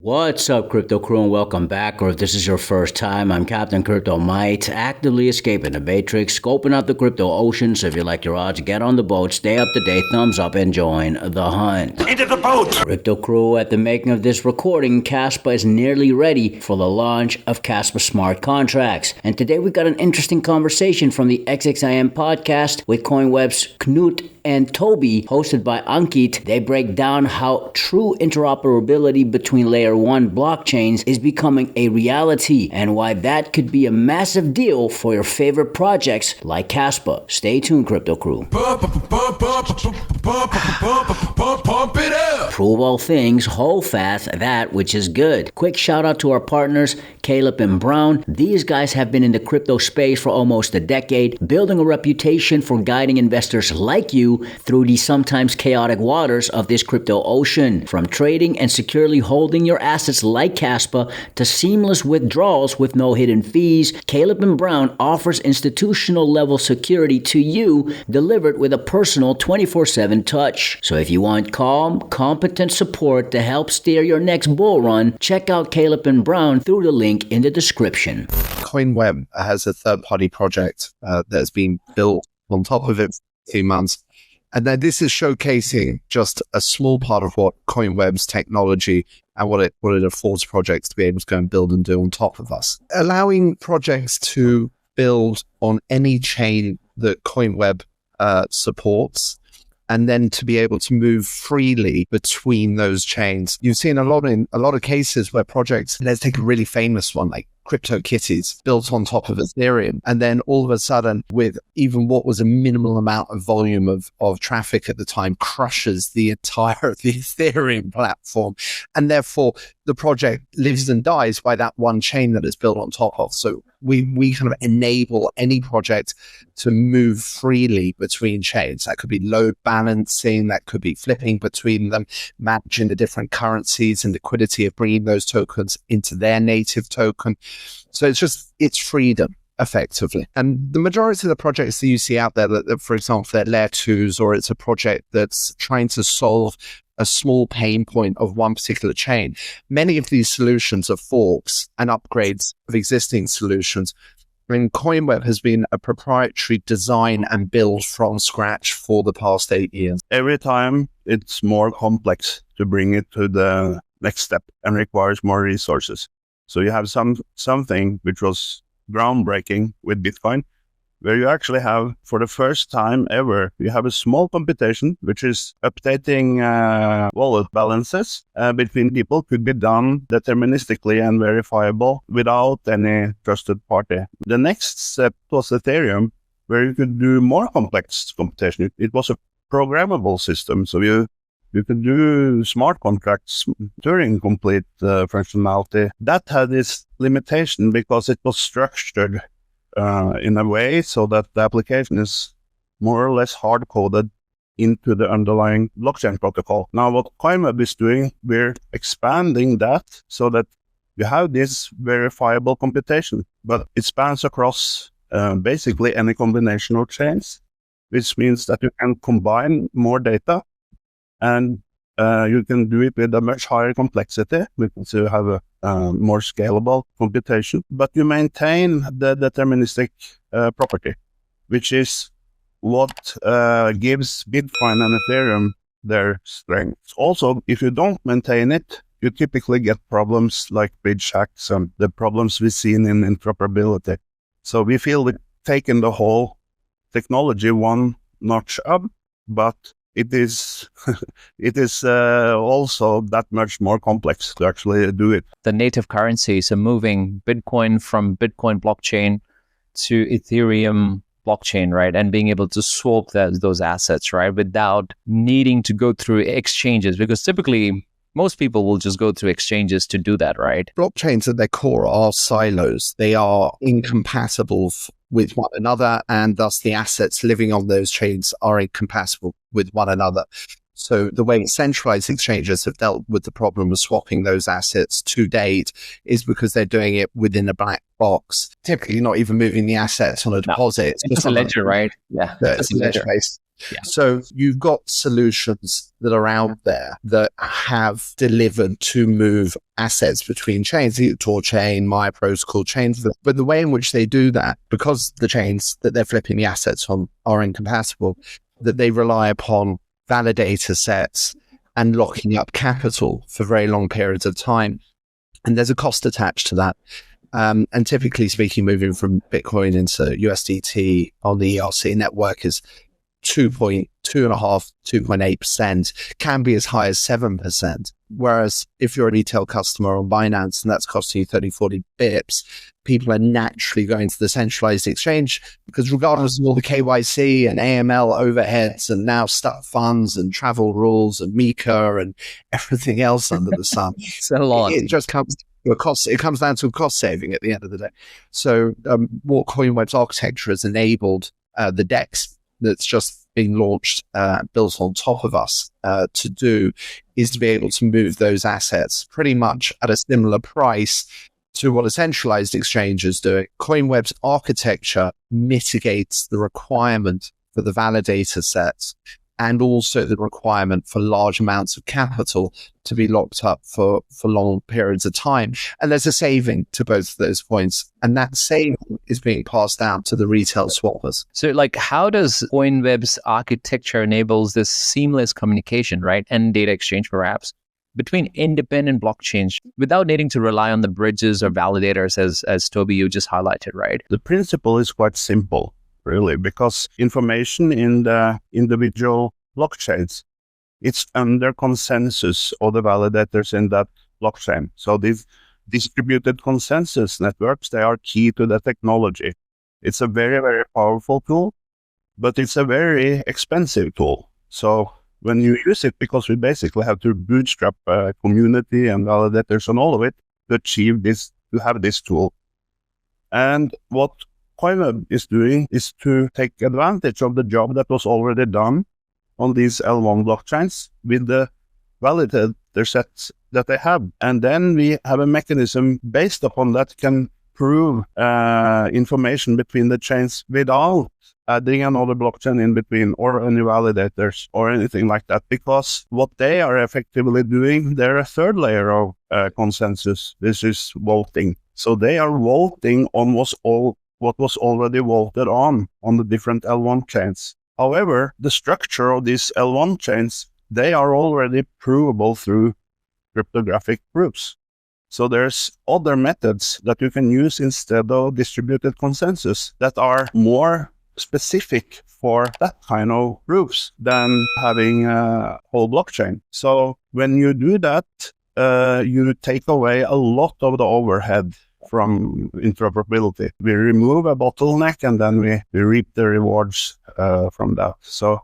What's up, Crypto Crew, and welcome back. Or if this is your first time, I'm Captain Crypto Might, actively escaping the Matrix, scoping out the crypto ocean. So if you like your odds, get on the boat, stay up to date, thumbs up, and join the hunt. Into the boat! Crypto Crew, at the making of this recording, Kaspa is nearly ready for the launch of Kaspa smart contracts. And today we got an interesting conversation from the XXIM Podcast with Coinweb's Knut and Toby, hosted by Ankit. They break down how true interoperability between layer 1 blockchains is becoming a reality and why that could be a massive deal for your favorite projects like Kaspa. Stay tuned, Crypto Crew. Pump it up! Prove all things, hold fast that which is good. Quick shout out to our partners, Caleb and Brown. These guys have been in the crypto space for almost a decade, building a reputation for guiding investors like you through the sometimes chaotic waters of this crypto ocean. From trading and securely holding your assets like Kaspa to seamless withdrawals with no hidden fees, Caleb and Brown offers institutional level security to you, delivered with a personal 24/7 touch. So if you want calm, competent support to help steer your next bull run, check out Caleb and Brown through the link in the description. Coinweb has a third-party project that has been built on top of it for 2 months. And then this is showcasing just a small part of what Coinweb's technology and what it affords projects to be able to go and build and do on top of us. Allowing projects to build on any chain that Coinweb supports, and then to be able to move freely between those chains. You've seen a lot of cases where projects, let's take a really famous one, like CryptoKitties, built on top of Ethereum. And then all of a sudden, with even what was a minimal amount of volume of traffic at the time, crushes the entire the Ethereum platform. And therefore, the project lives and dies by that one chain that it's built on top of. So we kind of enable any project to move freely between chains. That could be load balancing, that could be flipping between them, matching the different currencies and liquidity of bringing those tokens into their native token. So it's freedom, effectively. And the majority of the projects that you see out there, that for example, they're layer 2s, or it's a project that's trying to solve a small pain point of one particular chain. Many of these solutions are forks and upgrades of existing solutions. I mean, Coinweb has been a proprietary design and build from scratch for the past 8 years. Every time it's more complex to bring it to the next step and requires more resources. So you have something which was groundbreaking with Bitcoin, where you actually have, for the first time ever, you have a small computation, which is updating wallet balances between people, could be done deterministically and verifiable without any trusted party. The next step was Ethereum, where you could do more complex computation. It was a programmable system, so you could do smart contracts during complete functionality. That had its limitation because it was structured in a way so that the application is more or less hard-coded into the underlying blockchain protocol. Now, what Coinweb is doing, we're expanding that so that you have this verifiable computation, but it spans across basically any combination of chains, which means that you can combine more data, and you can do it with a much higher complexity because you have a more scalable computation, but you maintain the deterministic property, which is what gives Bitcoin and Ethereum their strength. Also, if you don't maintain it, you typically get problems like bridge hacks and the problems we've seen in interoperability. So we feel we've taken the whole technology one notch up, but it is also that much more complex to actually do it. The native currency, so moving Bitcoin from Bitcoin blockchain to Ethereum blockchain, right? And being able to swap those assets, right? Without needing to go through exchanges, because typically most people will just go through exchanges to do that, right? Blockchains at their core are silos. They are incompatible with one another, and thus the assets living on those chains are incompatible with one another. So the way centralized exchanges have dealt with the problem of swapping those assets to date is because they're doing it within a black box, typically not even moving the assets on a deposit. It's just a ledger, right? Yeah. It's a ledger-based. Yeah. So you've got solutions that are out there that have delivered to move assets between chains, Tor chain, my protocol chains. But the way in which they do that, because the chains that they're flipping the assets on are incompatible, that they rely upon validator sets and locking up capital for very long periods of time. And there's a cost attached to that. And typically speaking, moving from Bitcoin into USDT on the ERC network is 2.8%, can be as high as 7%. Whereas if you're a retail customer on Binance and that's costing you 30, 40 bips, people are naturally going to the centralized exchange because regardless of all the KYC and AML overheads and now stuck funds and travel rules and Mika and everything else under the sun, It's a lot. it just comes to a cost. It comes down to a cost saving at the end of the day. So what Coinweb's architecture has enabled the DEX that's just being launched, built on top of us to do is to be able to move those assets pretty much at a similar price to what a centralized exchange is doing. Coinweb's architecture mitigates the requirement for the validator sets and also the requirement for large amounts of capital to be locked up for long periods of time. And there's a saving to both of those points. And that saving is being passed down to the retail swappers. So like, how does Coinweb's architecture enables this seamless communication, right? And data exchange perhaps between independent blockchains without needing to rely on the bridges or validators as Toby, you just highlighted, right? The principle is quite simple, really, because information in the individual blockchains, it's under consensus of the validators in that blockchain. So these distributed consensus networks, they are key to the technology. It's a very, very powerful tool, but it's a very expensive tool. So when you use it, because we basically have to bootstrap a community and validators and all of it to achieve this, to have this tool. And what Coinweb is doing is to take advantage of the job that was already done on these L1 blockchains with the validator sets that they have. And then we have a mechanism based upon that can prove information between the chains without adding another blockchain in between or any validators or anything like that. Because what they are effectively doing, they're a third layer of consensus. This is voting. So they are voting on what was already voted on the different L1 chains. However, the structure of these L1 chains, they are already provable through cryptographic proofs. So there's other methods that you can use instead of distributed consensus that are more specific for that kind of proofs than having a whole blockchain. So when you do that, you take away a lot of the overhead from interoperability. We remove a bottleneck and then we reap the rewards from that. So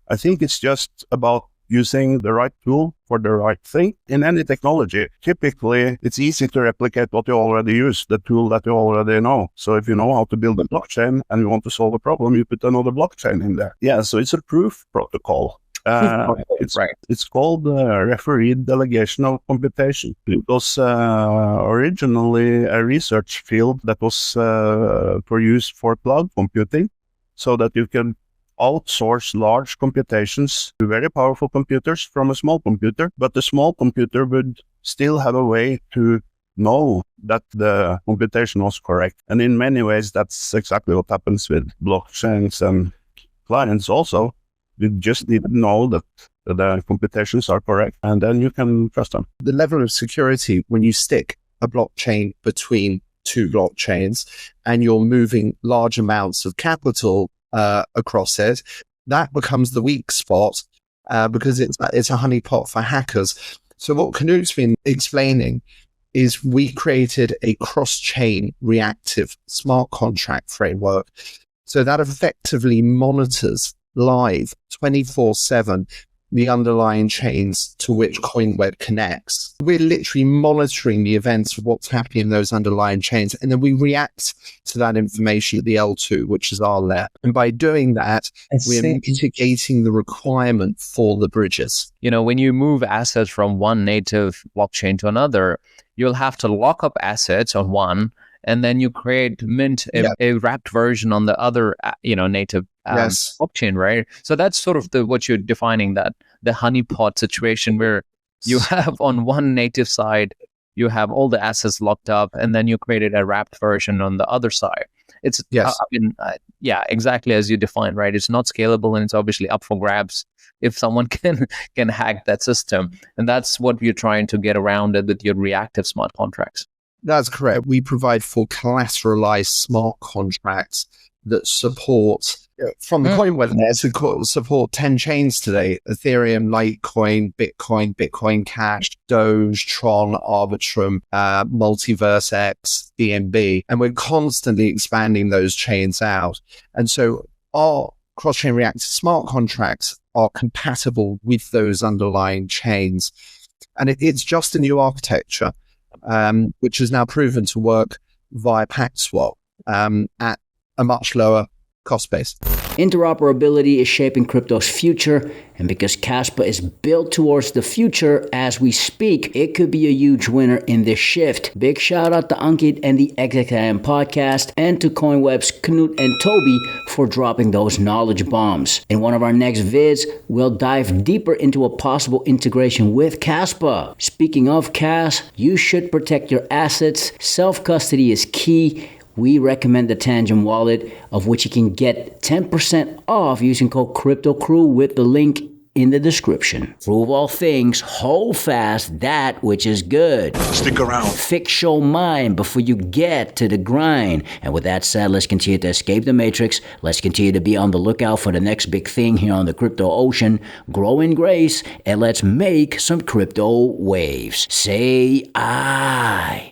I think it's just about using the right tool for the right thing. In any technology, typically it's easy to replicate what you already use, the tool that you already know. So if you know how to build a blockchain and you want to solve a problem, you put another blockchain in there. Yeah, so it's a proof protocol. It's called referee delegation of computation. It was originally a research field that was used for cloud computing, so that you can outsource large computations to very powerful computers from a small computer, but the small computer would still have a way to know that the computation was correct. And in many ways, that's exactly what happens with blockchains and clients also. You just need to know that the computations are correct, and then you can trust them. The level of security when you stick a blockchain between two blockchains and you're moving large amounts of capital across it, that becomes the weak spot because it's a honeypot for hackers. So what Knut's been explaining is we created a cross-chain reactive smart contract framework. So that effectively monitors live 24/7 the underlying chains to which Coinweb connects. We're literally monitoring the events of what's happening in those underlying chains, and then we react to that information at the L2, which is our layer. And by doing that, we're mitigating the requirement for the bridges. You know, when you move assets from one native blockchain to another, you'll have to lock up assets on one and then you mint a wrapped version on the other, native blockchain, right? So that's sort of what you're defining, that the honeypot situation where you have on one native side, you have all the assets locked up, and then you created a wrapped version on the other side. It's exactly as you defined, right? It's not scalable, and it's obviously up for grabs if someone can hack that system. And that's what you're trying to get around it with your reactive smart contracts. That's correct. We provide for collateralized smart contracts that support, from the Coinweb net, support 10 chains today: Ethereum, Litecoin, Bitcoin Cash, Doge, Tron, Arbitrum, Multiverse X, BNB. And we're constantly expanding those chains out. And so our cross-chain reactive smart contracts are compatible with those underlying chains. And it's just a new architecture, which is now proven to work via PackSwap at a much lower cost base. Interoperability is shaping crypto's future, and because Kaspa is built towards the future as we speak, it could be a huge winner in this shift. Big shout out to Ankit and the XXIM Podcast, and to Coinweb's Knut and Toby for dropping those knowledge bombs. In one of our next vids, we'll dive deeper into a possible integration with Kaspa. Speaking of Kas, you should protect your assets. Self-custody is key. We recommend the Tangent wallet, of which you can get 10% off using code CryptoCrew with the link in the description. Prove all things, hold fast that which is good. Stick around. Fix your mind before you get to the grind. And with that said, let's continue to escape the matrix. Let's continue to be on the lookout for the next big thing here on the crypto ocean. Grow in grace, and let's make some crypto waves. Say I.